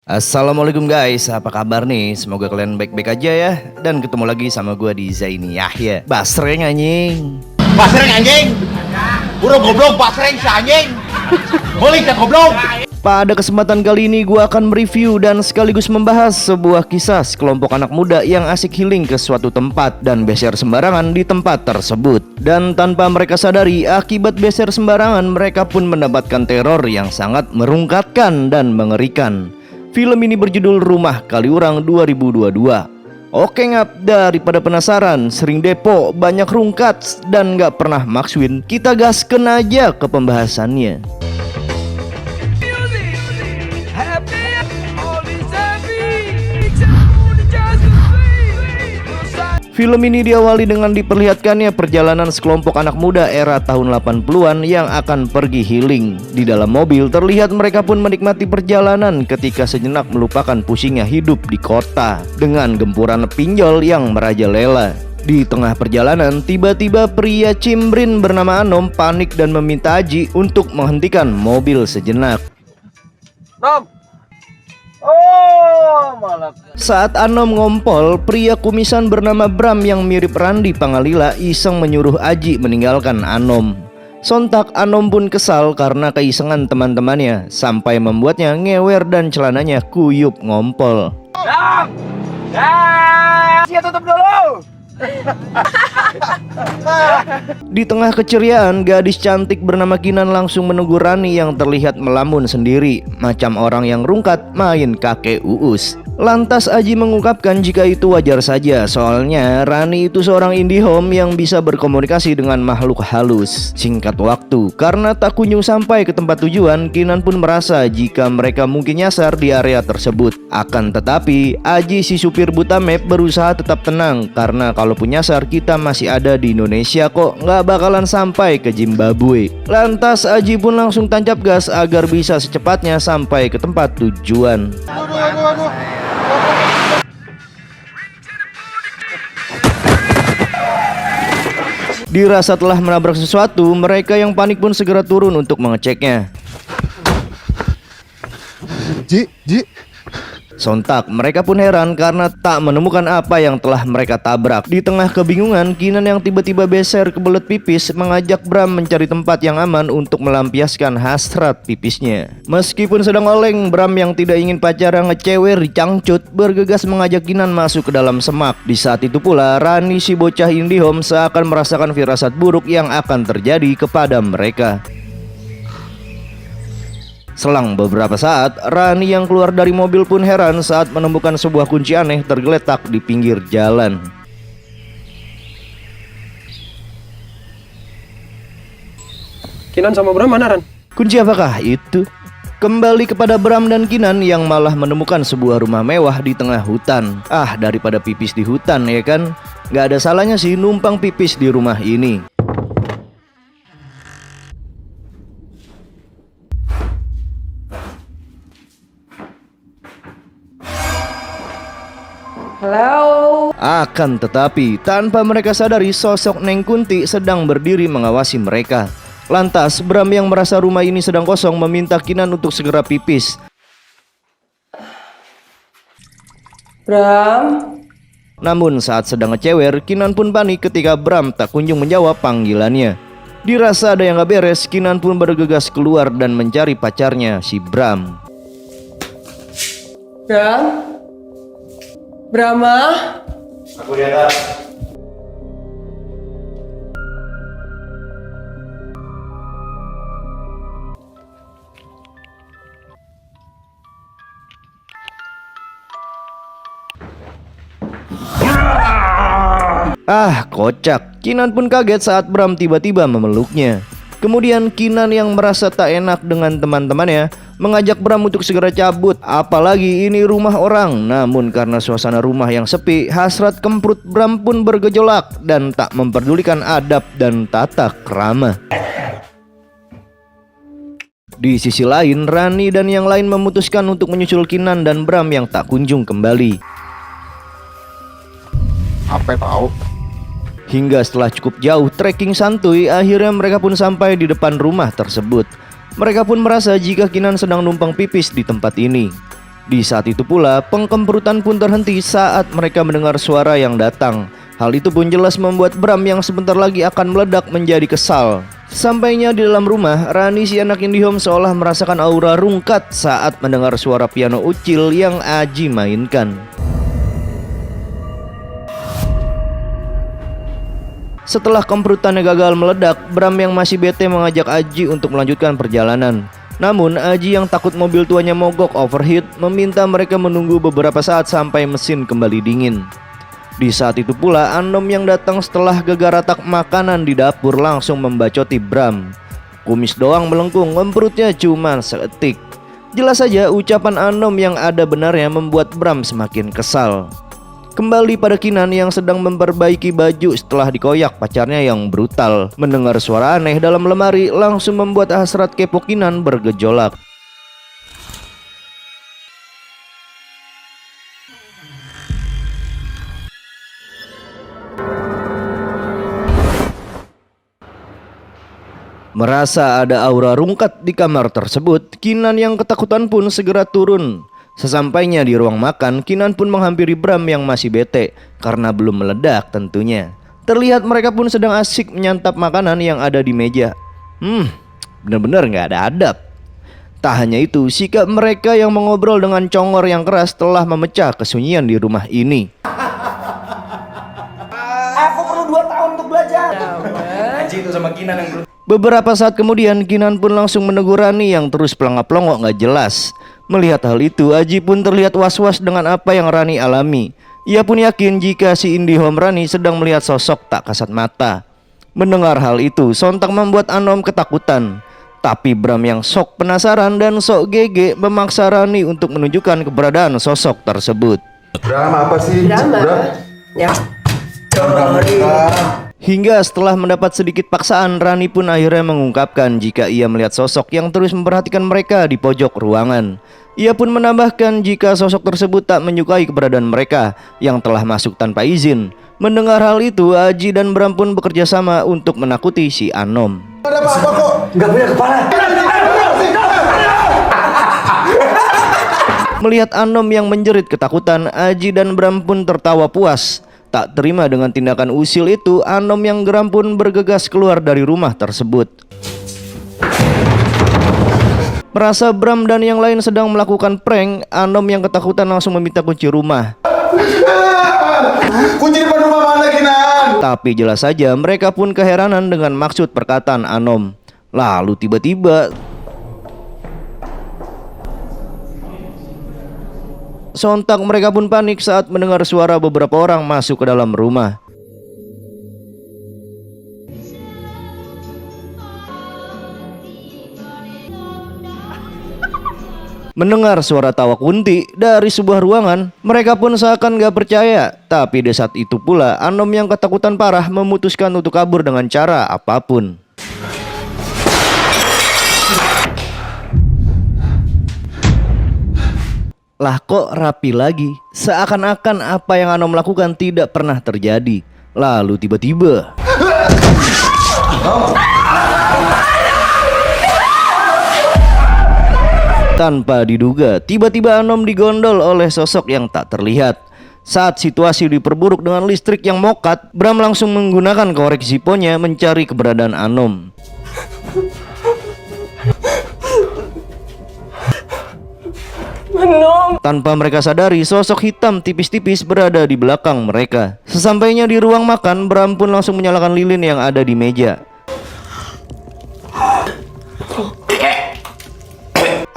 Assalamualaikum guys, apa kabar nih? Semoga kalian baik-baik aja ya. Dan ketemu lagi sama gue di Zaini Yahya. Basreng anjing. Basreng anjing. Buru goblok basreng si anjing. Balik ya goblok. Pada kesempatan kali ini gue akan mereview dan sekaligus membahas sebuah kisah sekelompok anak muda yang asik healing ke suatu tempat dan beser sembarangan di tempat tersebut. Dan tanpa mereka sadari, akibat beser sembarangan mereka pun mendapatkan teror yang sangat merungkatkan dan mengerikan. Film ini berjudul Rumah Kaliurang 2022. Oke ngap, daripada penasaran, sering depo, banyak rungkat, dan gak pernah makswin, kita gasken aja ke pembahasannya. Film ini diawali dengan diperlihatkannya perjalanan sekelompok anak muda era tahun 80-an yang akan pergi healing. Di dalam mobil terlihat mereka pun menikmati perjalanan ketika sejenak melupakan pusingnya hidup di kota dengan gempuran pinjol yang merajalela. Di tengah perjalanan, tiba-tiba pria cimbrin bernama Anom panik dan meminta Aji untuk menghentikan mobil sejenak. Nom. Oh, malah. Saat Anom ngompol, pria kumisan bernama Bram yang mirip Randi Pangalila iseng menyuruh Aji meninggalkan Anom. Sontak Anom pun kesal karena keisengan teman-temannya sampai membuatnya ngewer dan celananya kuyup ngompol. Siap tutup dulu. Di tengah keceriaan, gadis cantik bernama Kinan langsung menegur Rani yang terlihat melamun sendiri, macam orang yang rungkat main kakek uus. Lantas Aji mengungkapkan jika itu wajar saja, soalnya Rani itu seorang IndiHome yang bisa berkomunikasi dengan makhluk halus. Singkat waktu, karena tak kunjung sampai ke tempat tujuan, Kinan pun merasa jika mereka mungkin nyasar di area tersebut. Akan tetapi, Aji si supir buta map berusaha tetap tenang, karena kalaupun nyasar kita masih ada di Indonesia kok, nggak bakalan sampai ke Zimbabwe. Lantas Aji pun langsung tancap gas agar bisa secepatnya sampai ke tempat tujuan. Aduh. Dirasa telah menabrak sesuatu, mereka yang panik pun segera turun untuk mengeceknya. Ji. Sontak mereka pun heran karena tak menemukan apa yang telah mereka tabrak. Di tengah kebingungan, Kinan yang tiba-tiba beser kebelet pipis mengajak Bram mencari tempat yang aman untuk melampiaskan hasrat pipisnya. Meskipun sedang oleng, Bram yang tidak ingin pacarnya ngecewer dicangcut bergegas mengajak Kinan masuk ke dalam semak. Di saat itu pula, Rani si bocah IndiHome seakan merasakan firasat buruk yang akan terjadi kepada mereka. Selang beberapa saat, Rani yang keluar dari mobil pun heran saat menemukan sebuah kunci aneh tergeletak di pinggir jalan. Kinan sama Bram mana, Ran? Kunci apakah itu? Kembali kepada Bram dan Kinan yang malah menemukan sebuah rumah mewah di tengah hutan. Daripada pipis di hutan ya kan? Gak ada salahnya sih numpang pipis di rumah ini. Halo. Akan tetapi, tanpa mereka sadari sosok Neng Kunti sedang berdiri mengawasi mereka. Lantas, Bram yang merasa rumah ini sedang kosong meminta Kinan untuk segera pipis. Bram. Namun saat sedang ngecewer, Kinan pun panik ketika Bram tak kunjung menjawab panggilannya. Dirasa ada yang gak beres, Kinan pun bergegas keluar dan mencari pacarnya, si Bram. Bram. Brahma. Aku di atas. Kocak. Kinan pun kaget saat Bram tiba-tiba memeluknya. Kemudian Kinan yang merasa tak enak dengan teman-temannya mengajak Bram untuk segera cabut. Apalagi ini rumah orang. Namun karena suasana rumah yang sepi, hasrat kemprut Bram pun bergejolak dan tak memperdulikan adab dan tata krama. Di sisi lain, Rani dan yang lain memutuskan untuk menyusul Kinan dan Bram yang tak kunjung kembali. Apa tahu? Hingga setelah cukup jauh trekking santuy, akhirnya mereka pun sampai di depan rumah tersebut. Mereka pun merasa jika Kinan sedang numpang pipis di tempat ini. Di saat itu pula, pengkemperutan pun terhenti saat mereka mendengar suara yang datang. Hal itu pun jelas membuat Bram yang sebentar lagi akan meledak menjadi kesal. Sampainya di dalam rumah, Rani si anak IndiHome seolah merasakan aura rungkat saat mendengar suara piano ucil yang Aji mainkan. Setelah kemperutannya gagal meledak, Bram yang masih bete mengajak Aji untuk melanjutkan perjalanan. Namun Aji yang takut mobil tuanya mogok overheat meminta mereka menunggu beberapa saat sampai mesin kembali dingin. Di saat itu pula Anom yang datang setelah gegaratak makanan di dapur langsung membacoti Bram. Kumis doang melengkung, perutnya cuma seetik. Jelas saja ucapan Anom yang ada benarnya membuat Bram semakin kesal. Kembali pada Kinan yang sedang memperbaiki baju setelah dikoyak pacarnya yang brutal. Mendengar suara aneh dalam lemari langsung membuat hasrat kepo Kinan bergejolak. Merasa ada aura rungkat di kamar tersebut, Kinan yang ketakutan pun segera turun. Sesampainya di ruang makan, Kinan pun menghampiri Bram yang masih bete karena belum meledak tentunya. Terlihat mereka pun sedang asik menyantap makanan yang ada di meja. Bener-bener gak ada adab. Tak hanya itu, sikap mereka yang mengobrol dengan congor yang keras telah memecah kesunyian di rumah ini. Aku perlu 2 tahun untuk belajar. Aji itu sama Kinan yang Beberapa saat kemudian, Kinan pun langsung menegur Rani yang terus pelangap-pelongok gak jelas. Melihat hal itu, Aji pun terlihat was-was dengan apa yang Rani alami. Ia pun yakin jika si IndiHome Rani sedang melihat sosok tak kasat mata. Mendengar hal itu, sontak membuat Anom ketakutan. Tapi Bram yang sok penasaran dan sok gege memaksa Rani untuk menunjukkan keberadaan sosok tersebut. Bram apa sih? Drama. Ya. Hingga setelah mendapat sedikit paksaan, Rani pun akhirnya mengungkapkan jika ia melihat sosok yang terus memperhatikan mereka di pojok ruangan. Ia pun menambahkan jika sosok tersebut tak menyukai keberadaan mereka yang telah masuk tanpa izin. Mendengar hal itu, Aji dan Bram pun bekerja sama untuk menakuti si Anom. Ada apa-apa kok? Gak punya kepala. Melihat Anom yang menjerit ketakutan, Aji dan Bram pun tertawa puas. Tak terima dengan tindakan usil itu, Anom yang geram pun bergegas keluar dari rumah tersebut. Merasa Bram dan yang lain sedang melakukan prank, Anom yang ketakutan langsung meminta kunci rumah. Kunci depan rumah mana, Kinan? Tapi jelas saja mereka pun keheranan dengan maksud perkataan Anom. Lalu tiba-tiba sontak mereka pun panik saat mendengar suara beberapa orang masuk ke dalam rumah. Mendengar suara tawa Kunti dari sebuah ruangan, mereka pun seakan gak percaya. Tapi di saat itu pula, Anom yang ketakutan parah memutuskan untuk kabur dengan cara apapun. Lah kok rapi lagi? Seakan-akan apa yang Anom lakukan tidak pernah terjadi. Lalu tiba-tiba tanpa diduga, tiba-tiba Anom digondol oleh sosok yang tak terlihat. Saat situasi diperburuk dengan listrik yang mokat, Bram langsung menggunakan korek Zippo-nya mencari keberadaan Anom. Tanpa mereka sadari, sosok hitam tipis-tipis berada di belakang mereka. Sesampainya di ruang makan, Bram pun langsung menyalakan lilin yang ada di meja.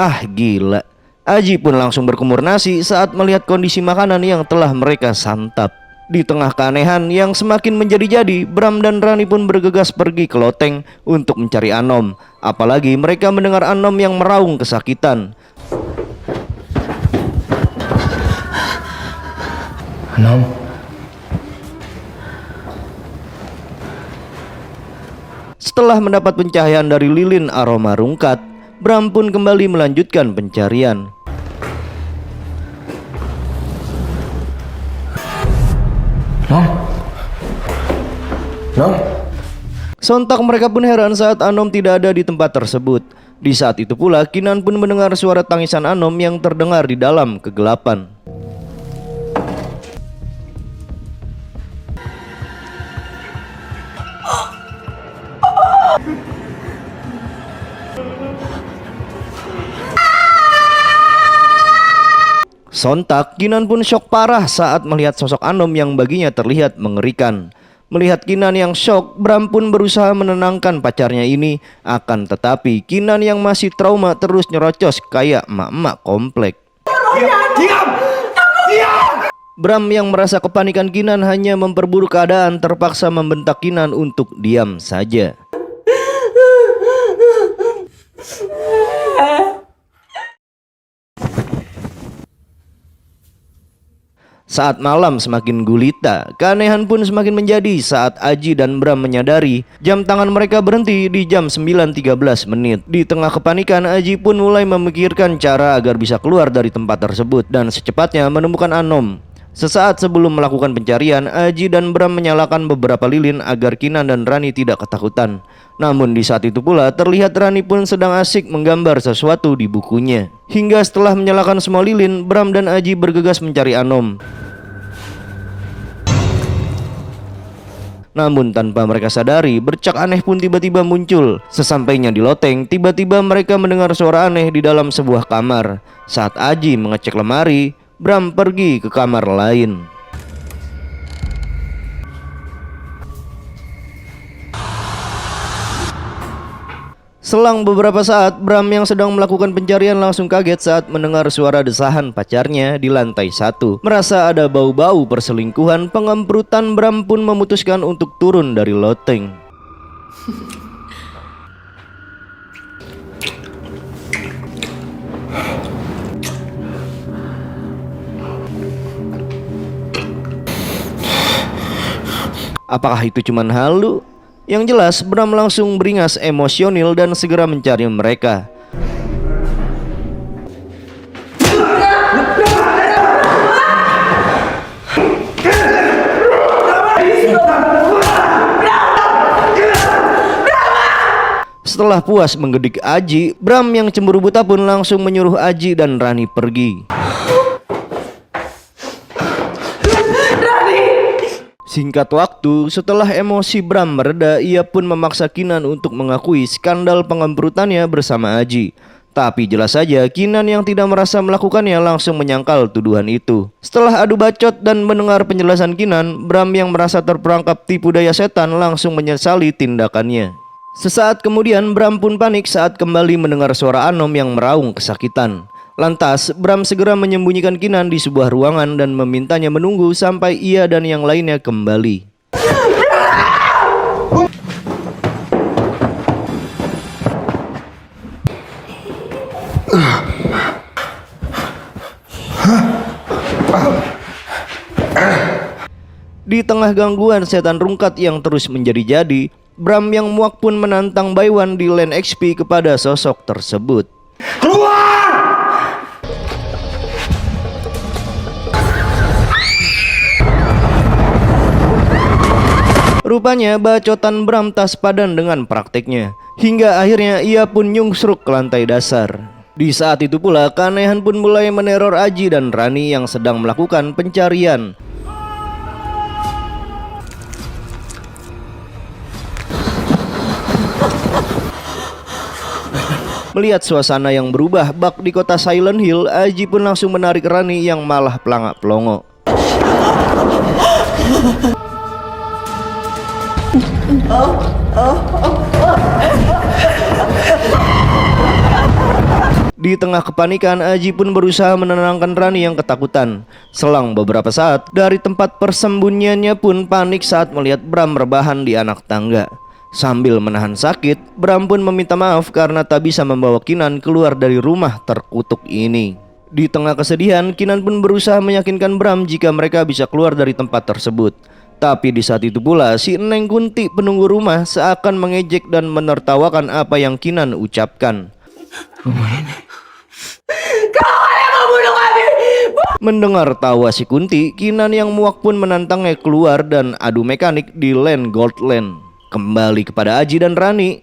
Ah gila, Aji pun langsung berkumur nasi saat melihat kondisi makanan yang telah mereka santap. Di tengah keanehan yang semakin menjadi-jadi, Bram dan Rani pun bergegas pergi ke loteng untuk mencari Anom. Apalagi mereka mendengar Anom yang meraung kesakitan. Anom. Setelah mendapat pencahayaan dari lilin aroma rungkat, Bram pun kembali melanjutkan pencarian. Nom. Sontak mereka pun heran saat Anom tidak ada di tempat tersebut. Di saat itu pula Kinan pun mendengar suara tangisan Anom yang terdengar di dalam kegelapan. Sontak, Kinan pun syok parah saat melihat sosok Anom yang baginya terlihat mengerikan. Melihat Kinan yang syok, Bram pun berusaha menenangkan pacarnya ini. Akan tetapi, Kinan yang masih trauma terus nyerocos kayak emak-emak komplek. Bram yang merasa kepanikan Kinan hanya memperburuk keadaan, terpaksa membentak Kinan untuk diam saja. Saat malam semakin gulita, keanehan pun semakin menjadi saat Aji dan Bram menyadari jam tangan mereka berhenti di jam 9.13 menit. Di tengah kepanikan, Aji pun mulai memikirkan cara agar bisa keluar dari tempat tersebut dan secepatnya menemukan Anom. Sesaat sebelum melakukan pencarian, Aji dan Bram menyalakan beberapa lilin agar Kinan dan Rani tidak ketakutan. Namun di saat itu pula terlihat Rani pun sedang asik menggambar sesuatu di bukunya. Hingga setelah menyalakan semua lilin, Bram dan Aji bergegas mencari Anom. Namun tanpa mereka sadari, bercak aneh pun tiba-tiba muncul. Sesampainya di loteng, tiba-tiba mereka mendengar suara aneh di dalam sebuah kamar. Saat Aji mengecek lemari, Bram pergi ke kamar lain. Selang beberapa saat, Bram yang sedang melakukan pencarian langsung kaget saat mendengar suara desahan pacarnya di lantai 1. Merasa ada bau-bau perselingkuhan, pengemperutan, Bram pun memutuskan untuk turun dari loteng. Apakah itu cuma halu? Yang jelas, Bram langsung beringas emosional dan segera mencari mereka. Setelah puas menggedik Aji, Bram yang cemburu buta pun langsung menyuruh Aji dan Rani pergi. Singkat waktu, setelah emosi Bram mereda, ia pun memaksa Kinan untuk mengakui skandal pengemperutannya bersama Aji. Tapi jelas saja Kinan yang tidak merasa melakukannya langsung menyangkal tuduhan itu. Setelah adu bacot dan mendengar penjelasan Kinan, Bram yang merasa terperangkap tipu daya setan langsung menyesali tindakannya. Sesaat kemudian Bram pun panik saat kembali mendengar suara Anom yang meraung kesakitan. Lantas, Bram segera menyembunyikan Kinan di sebuah ruangan dan memintanya menunggu sampai ia dan yang lainnya kembali. Di tengah gangguan setan rungkat yang terus menjadi-jadi, Bram yang muak pun menantang Baiwan di Land XP kepada sosok tersebut. Keluar! Rupanya bacotan Bram tak sepadan dengan prakteknya. Hingga akhirnya ia pun nyungsruk ke lantai dasar. Di saat itu pula keanehan pun mulai meneror Aji dan Rani yang sedang melakukan pencarian. Melihat suasana yang berubah bak di kota Silent Hill, Aji pun langsung menarik Rani yang malah pelangak-pelongo. Di tengah kepanikan, Aji pun berusaha menenangkan Rani yang ketakutan. Selang beberapa saat, dari tempat persembunyiannya pun panik saat melihat Bram rebahan di anak tangga. Sambil menahan sakit, Bram pun meminta maaf karena tak bisa membawa Kinan keluar dari rumah terkutuk ini. Di tengah kesedihan, Kinan pun berusaha meyakinkan Bram jika mereka bisa keluar dari tempat tersebut. Tapi di saat itu pula, si Neng Kunti penunggu rumah seakan mengejek dan menertawakan apa yang Kinan ucapkan. Mendengar tawa si Kunti, Kinan yang muak pun menantangnya keluar dan adu mekanik di Land Goldland. Kembali kepada Aji dan Rani.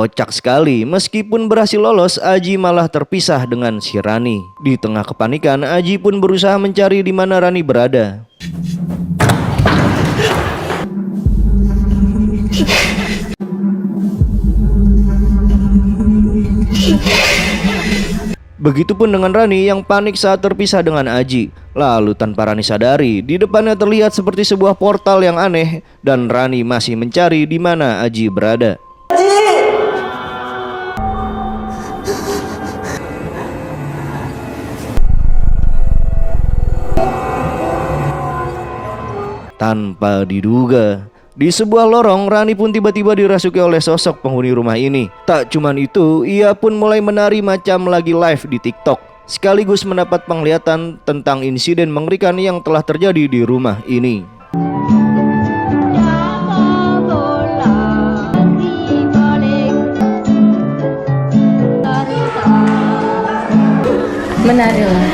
Kocak sekali, meskipun berhasil lolos, Aji malah terpisah dengan si Rani. Di tengah kepanikan, Aji pun berusaha mencari di mana Rani berada. Begitupun dengan Rani yang panik saat terpisah dengan Aji. Lalu tanpa Rani sadari, di depannya terlihat seperti sebuah portal yang aneh dan Rani masih mencari di mana Aji berada. Tanpa diduga, di sebuah lorong, Rani pun tiba-tiba dirasuki oleh sosok penghuni rumah ini. Tak cuman itu, ia pun mulai menari macam lagi live di TikTok, sekaligus mendapat penglihatan tentang insiden mengerikan yang telah terjadi di rumah ini. Menarilah,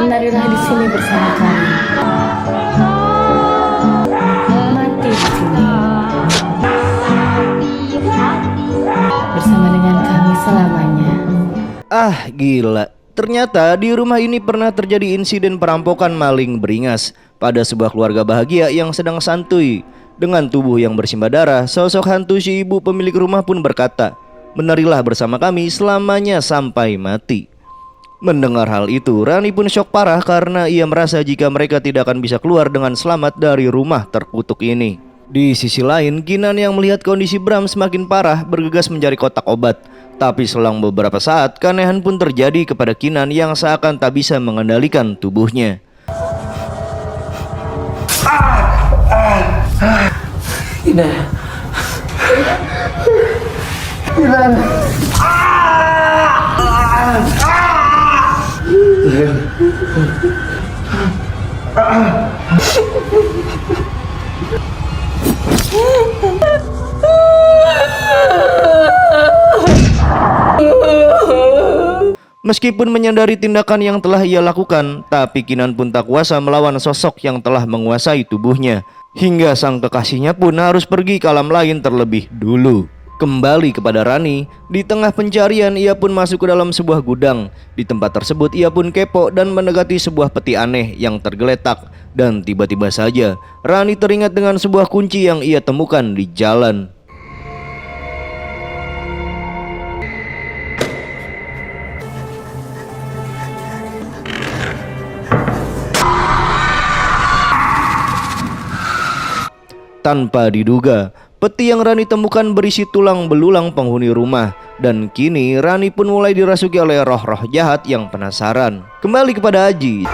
menarilah di sini bersama kami. Mati di sini bersama dengan kami selamanya. Ah, gila. Ternyata di rumah ini pernah terjadi insiden perampokan maling beringas pada sebuah keluarga bahagia yang sedang santuy. Dengan tubuh yang bersimbah darah, sosok hantu si ibu pemilik rumah pun berkata, "Menarilah bersama kami selamanya sampai mati." Mendengar hal itu, Rani pun syok parah karena ia merasa jika mereka tidak akan bisa keluar dengan selamat dari rumah terkutuk ini. Di sisi lain, Kinan yang melihat kondisi Bram semakin parah bergegas mencari kotak obat. Tapi selang beberapa saat, keanehan pun terjadi kepada Kinan yang seakan tak bisa mengendalikan tubuhnya. Meskipun menyadari tindakan yang telah ia lakukan, tapi Kinan pun tak kuasa melawan sosok yang telah menguasai tubuhnya. Hingga sang kekasihnya pun harus pergi ke alam lain terlebih dulu. Kembali kepada Rani, di tengah pencarian ia pun masuk ke dalam sebuah gudang. Di tempat tersebut ia pun kepo dan mendekati sebuah peti aneh yang tergeletak. Dan tiba-tiba saja Rani teringat dengan sebuah kunci yang ia temukan di jalan. Tanpa diduga, peti yang Rani temukan berisi tulang belulang penghuni rumah. Dan kini Rani pun mulai dirasuki oleh roh-roh jahat yang penasaran. Kembali kepada Aji.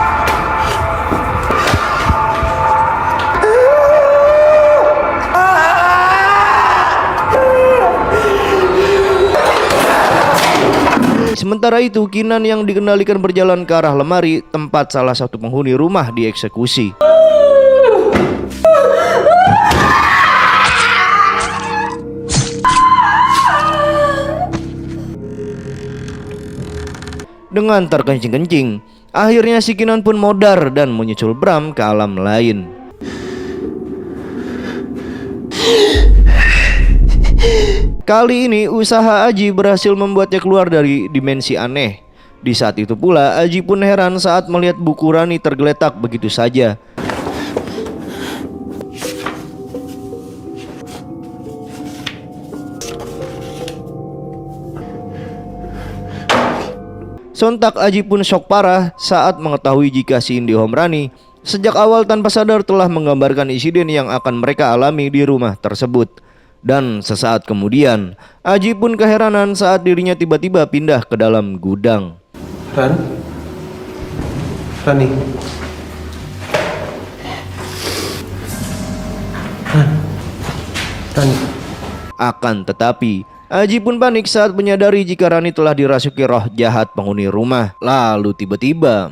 Sementara itu, Kinan yang dikendalikan berjalan ke arah lemari tempat salah satu penghuni rumah dieksekusi. Dengan terkencing-kencing, akhirnya si Kinan pun modar dan menyusul Bram ke alam lain. Kali ini usaha Aji berhasil membuatnya keluar dari dimensi aneh. Di saat itu pula Aji pun heran saat melihat buku Rani tergeletak begitu saja. Sontak Aji pun syok parah saat mengetahui jika si IndiHome Rani sejak awal tanpa sadar telah menggambarkan insiden yang akan mereka alami di rumah tersebut. Dan sesaat kemudian, Aji pun keheranan saat dirinya tiba-tiba pindah ke dalam gudang. Rani. Akan tetapi, Aji pun panik saat menyadari jika Rani telah dirasuki roh jahat penghuni rumah. Lalu tiba-tiba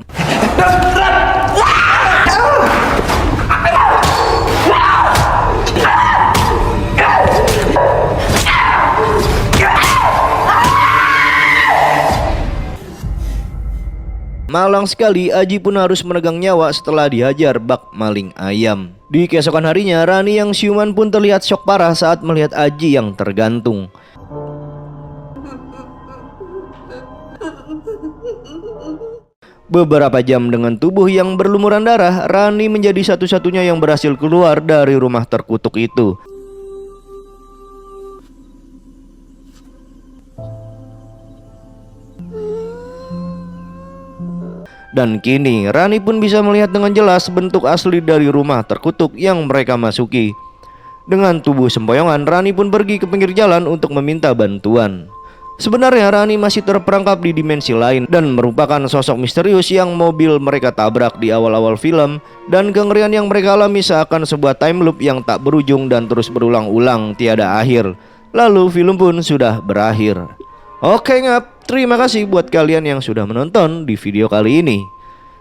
Malang sekali, Aji pun harus menegang nyawa setelah dihajar bak maling ayam. Di keesokan harinya, Rani yang siuman pun terlihat syok parah saat melihat Aji yang tergantung. Beberapa jam dengan tubuh yang berlumuran darah, Rani menjadi satu-satunya yang berhasil keluar dari rumah terkutuk itu. Dan kini Rani pun bisa melihat dengan jelas bentuk asli dari rumah terkutuk yang mereka masuki. Dengan tubuh sempoyongan, Rani pun pergi ke pinggir jalan untuk meminta bantuan. Sebenarnya Rani masih terperangkap di dimensi lain dan merupakan sosok misterius yang mobil mereka tabrak di awal-awal film, dan kengerian yang mereka alami seakan sebuah time loop yang tak berujung dan terus berulang-ulang tiada akhir. Lalu film pun sudah berakhir. Oke ngap, terima kasih buat kalian yang sudah menonton di video kali ini.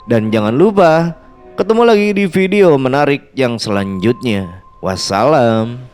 Dan jangan lupa, ketemu lagi di video menarik yang selanjutnya. Wassalam.